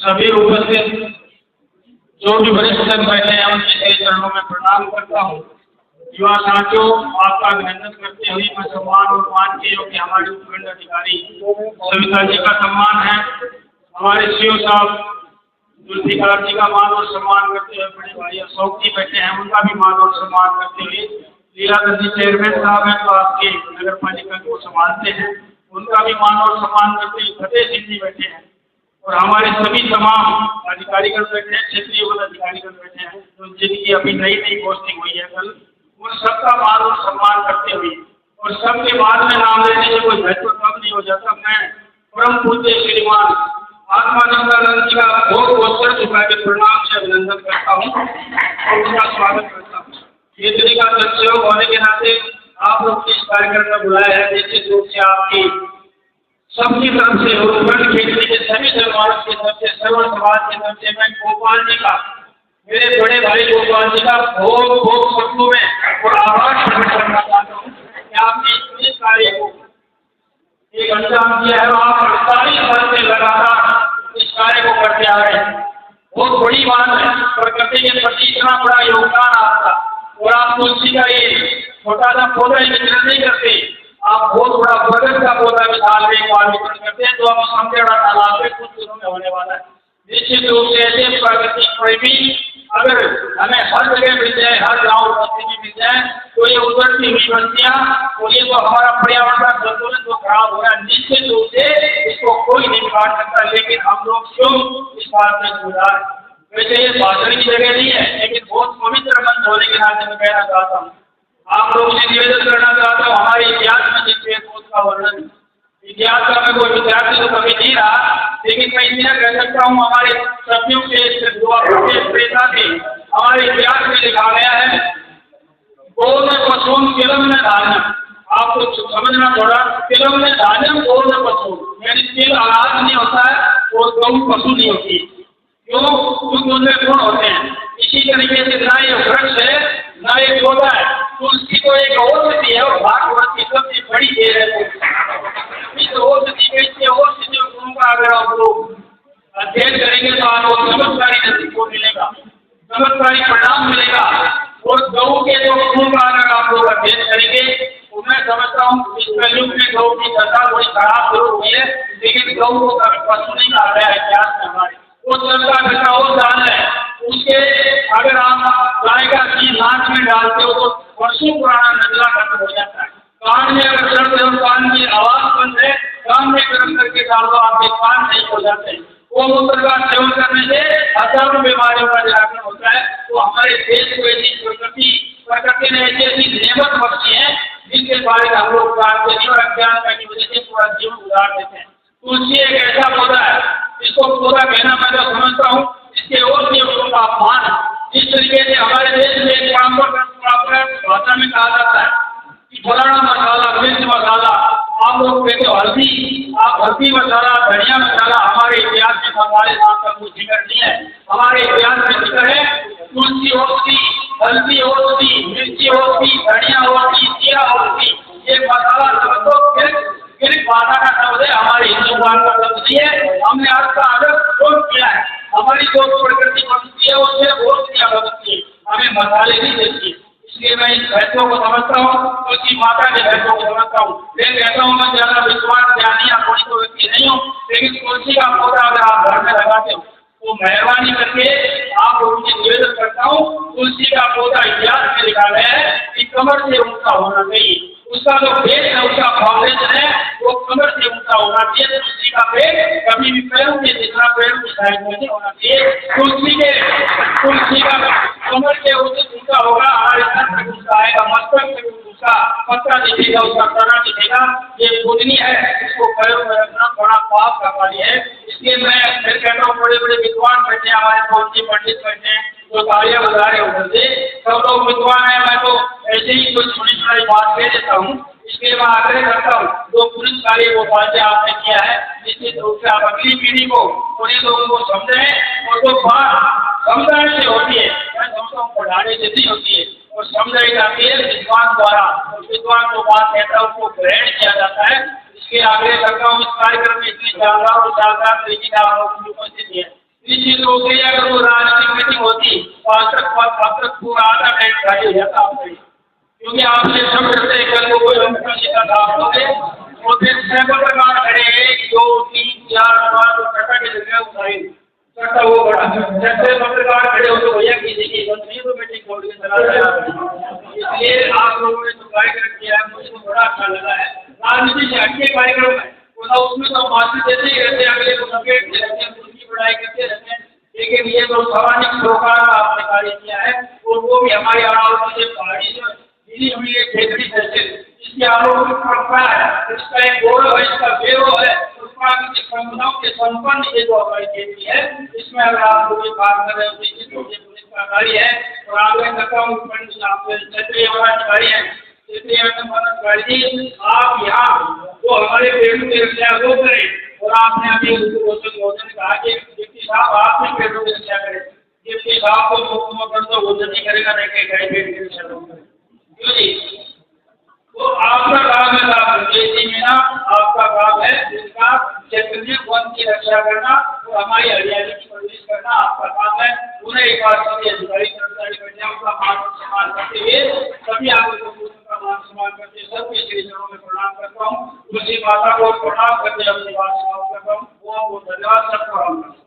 सभी उपस्थित जो भी वरिष्ठ जन बैठे हैं उनके चरणों में प्रणाम करता हूँ। युवा साथियों, आपका अभिनंदन करते हुए मैं सम्मान और मान के योग्य हमारे उपखंड अधिकारी सविता जी का सम्मान है, हमारे सीओ साहब जुल्फिकार जी का मान और सम्मान करते हुए बड़े भाई अशोक जी बैठे हैं उनका भी मान और सम्मान करते हुए लीलाधर जी चेयरमैन साहब हैं तो आपके नगर पालिका को संभालते हैं उनका भी मान और सम्मान करते हुए फतेह सिंह जी बैठे हैं और हमारे सभी तमाम अधिकारीगण बैठे हैं, क्षेत्रीय वन अधिकारीगण बैठे हैं तो जिनकी अभी नई नई पोस्टिंग हुई है कल, उन सबका मान और सम्मान करते हुए और सबके बाद में नाम लेने से कोई महत्व कम नहीं हो जाता। मैं परम पूज्य श्रीमान आत्मानंदानंद जी का बहुत बहुत सर झुका के प्रणाम से अभिनंदन करता हूँ और उनका स्वागत करता हूँ। क्षेत्र का सदस्य होने के नाते आप लोग इस कार्यक्रम में बुलाया है, निश्चित रूप से आपकी सबकी तरफ से उत्पन्न क्षेत्र के सभी जनमानस की तरफ से सर्व समाज की तरफ से मैं गोपाल जी का, मेरे बड़े भाई गोपाल जी का बहुत बहुत शब्दों में और आभार प्रकट करना चाहता हूँ कि आपने इतने कार्य को एक अंजाम दिया है। आप 48 साल से लगातार इस कार्य को करते आ रहे हैं, बहुत बड़ी बात है। प्रकृति के प्रति इतना बड़ा योगदान आपका और आप तुलसी का ये छोटा सा पौधा वितरण नहीं करते, आप बहुत बड़ा बरगद का पौधा विशाल में वितरण करते हैं जो अब समझौता तालाब में कुछ दिनों में होने वाला है। निश्चित रूप से ऐसे प्राकृतिक प्रेमी अगर हमें हर जगह मिल जाए, हर गाँव बस्ती में मिल जाए तो ये उभरती हुई बस्तियाँ और ये तो हमारा पर्यावरण का संतुलन जो खराब हो रहा है निश्चित रूप से इसको कोई नहीं बिगाड़ सकता, लेकिन हम लोग क्यों इस बात में सुधार। वैसे ये भाषण की जगह नहीं है लेकिन बहुत पवित्र मंच होने के नाते मैं कहना चाहता हूँ, आप लोगों से निवेदन करना चाहता हूँ हमारे इतिहास में जिस का वर्णन, इतिहास का मैं कोई विद्यार्थी तो कभी नहीं रहा लेकिन मैं इतना कह सकता हूँ हमारे सभ्यों के प्रेता थे, हमारे इतिहास में लिखा गया है गोल पशुन किलम में धान्यम। आपको समझना थोड़ा, किलम में धान्यम गोल पशु यानी तिल अनाज नहीं होता है और गऊ पशु नहीं होती, क्यों? क्योंकि उनमें गुण होते हैं। इसी तरीके से ना ये वृक्ष है ना ये पौधा है, तुलसी को एक औषधि है और भागवत की सबसे बड़ी देर है। इस औषधि में इसके औषधि गुणों का अगर आप लोग अध्ययन करेंगे तो आपको चमत्कारी नतीजों मिलेगा, चमत्कारी परिणाम मिलेगा। और गऊ के जो गुणों का अगर आप लोग अध्ययन करेंगे तो मैं समझता हूँ इस कलयुग में गऊ की दशा थोड़ी खराब जरूर हुई है, लेकिन गऊ को कभी पशु नहीं कहा गया है इतिहास में हमारे। वो चलता फिरता और जान है, उसके अगर आप गाय का घी नाक में डालते हो तो वर्षों पुराना नजला खत्म हो जाता है। कान में अगर दर्द है और कान की आवाज बंद है, कान में गर्म करके डाल दो आपके कान नहीं हो जाते। वो मूत्र का सेवन करने से हजारों बीमारियों का निराकरण होता है। तो हमारे देश को ऐसी प्रकृति ने ऐसी ऐसी नेमत बख्शी है जिनके बारे में हम लोग जानते नहीं और अज्ञान की वजह से पूरा जीवन गुजार देते हैं। तुलसी एक ऐसा पौधा है, इसको पौधा कहना मैं तो समझता हूँ इसके और भी गुणों का अपमान है। जिस तरीके से हमारे देश में एक भाषा में कहा जाता है कि फलाना मसाला, मिर्च मसाला, आप लोग कहते हो हल्दी, आप हल्दी मसाला, धनिया मसाला, हमारे इतिहास में मसाले नाम का कोई जिक्र नहीं है। हमारे इतिहास में जिक्र है तुलसी औषधि, हल्दी औषधि, मिर्ची औषधि, धनिया औषधि, जीरा औषधि। ये मसाला शब्द तो भाषा का शब्द है, हमारे हिंदू भाषा का शब्द नहीं है। हमने आज का अलग शोध किया है, हमारी जो प्रकृति बनती है उससे औषधियाँ बनती है, हमें मसाले नहीं देती है। इसलिए मैं इन महत्वों को समझता हूँ, उसकी माता के महत्वों को समझता हूँ। लेकिन कहता हूँ मैं ज्यादा विद्वान ज्ञानी या कोई तो व्यक्ति नहीं हूँ, लेकिन तुलसी का पौधा अगर आप घर में लगाते हो तो मेहरबानी करके आप लोगों से निवेदन करता हूँ, तुलसी का पौधा इतिहास में लिखा गया है कि कमर से ऊंचा होना चाहिए। उसका जो पेड़ है, उसका फाउंडेशन है वो कमर से ऊंचा होना चाहिए। तुलसी का पेड़ कभी भी पैरों के जितना पैरों की साइड में नहीं होना चाहिए। तुलसी का कमर के ऊंचा होगा, हमारे सर तक ऊंचा आएगा, मस्तक तक उसका पत्ता दिखेगा, उसका तना दिखेगा। ये पूजनीय है, इसको पैरों में रखना बड़ा पाप का कार्य है। इसलिए मैं फिर कहता हूँ बड़े बड़े विद्वान बैठे हैं, हमारे फौजी पंडित बैठे हैं जो तालियां बजा रहे उधर से, सब लोग विद्वान है। मैं तो ऐसे ही कोई छोटी छोटी बात कह देता हूँ, इसलिए मैं आग्रह करता हूँ जो पुलिस कार्य गोपाल जी आपने किया है निश्चित रूप से आप अगली पीढ़ी को उन्हीं लोगों को समझें। और जो बात समझाने से होती है, मैं समझता हूँ पढ़ाने से नहीं होती है और समझाई जाती है विद्वान द्वारा। विद्वान जो बात कहता है उसको ग्रहण किया जाता है। इसके आग्रह करता हूँ इस कार्यक्रम में इतनी शानदार और शानदार तरीके का आप लोगों की उपस्थिति है, निश्चित हो गई अगर वो राजनीतिक मीटिंग होती तो आज तक पूरा आधा टाइम खाली हो जाता आपसे, क्योंकि आपने सब डरते कल को कोई हमका सीधा दाव दोगे और फिर सैकड़ों प्रकार खड़े 2 3 4 5 टका के जगह उठाई टका वो बड़ा जैसे पत्रकार खड़े हो तो भैया किसी की हिम्मत नहीं तो मीटिंग छोड़ के चला जाए। इसलिए आप लोगों ने जो कार्यक्रम किया है मुझे तो बड़ा अच्छा लगा है। राजनीति से हटके कार्यक्रम है तो उसमें तो माफी देते ही रहते अगले को समेटते रहते हैं, उसकी बढ़ाई करते रहते हैं, लेकिन ये तो सामाजिक सरोकार का आपने कार्य किया है और वो भी हमारी आवाज से पहाड़ी जो मिली हुई एक खेतरी तहसील इसकी आरोप परंपरा है, इसका एक गौरव है, इसका गौरव है, उसका संपदाओं के संपन्न ये जो हमारी खेती है इसमें अगर आप लोग बात कर रहे हो पुलिस का कार्य है और आगे करता हूँ क्षेत्रीय अधिकारी है आप यहाँ जो हमारे पेड़ों की रक्षा वो करें और आपने अभी भोजन कहा कि डिप्टी साहब आपने पेड़ों की रक्षा करें, डिप्टी साहब को मुख्यमंत्री तो भोजन नहीं करेगा नहीं कहीं पेड़ की रक्षा क्यों जी। तो आपका काम है खेती में ना आपका काम है जिसका क्षेत्रीय वन की रक्षा करना और हमारी हरियाली की परवरिश करना आपका काम है। उन्हें एक बार सभी अधिकारी कर्मचारी कन्याओं का मान सम्मान करते हुए सभी आपको का मान सम्मान करते सबके श्री चरणों में प्रणाम करता हूँ। तुलसी माता को प्रणाम करते अपनी बात समाप्त करता हूँ। बहुत बहुत धन्यवाद सबका।